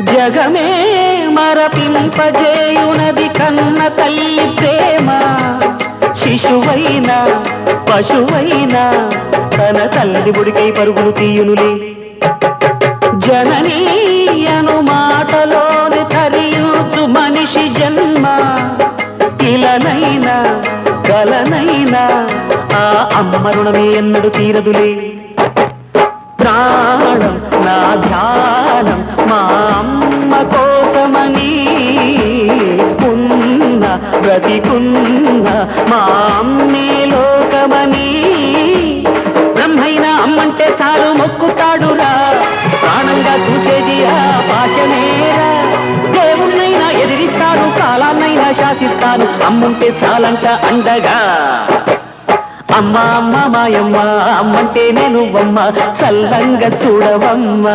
జగమే మరపింపజేయునది కన్న తల్లి ప్రేమ. శిశువైనా పశువైనా తన తల్లి బుడికై పరుగులు తీయునులే. జననీ అను మాటలోని ధరించు మనిషి జన్మ. ఇలనైనా కలనైనా ఆ అమ్మ రుణమే ఎన్నడు తీరదులే. ప్రాణం నా ధ్యానం మా అమ్మ కోసమని, ఉన్న బ్రతికున్న మా అమ్మే లోకమని. బ్రహ్మైనా అమ్మంటే చాలు మొక్కుతాడురా, ప్రాణంగా చూసేది ఆ పాశమేరా. దేవుణ్ణైనా ఎదిరిస్తాను, కాలాన్నైనా శాసిస్తాను, అమ్ముంటే చాలంట అండగా. అమ్మ అమ్మ మాయమ్మ, అమ్మంటేనే నువ్వమ్మ, చల్లంగా చూడవమ్మ.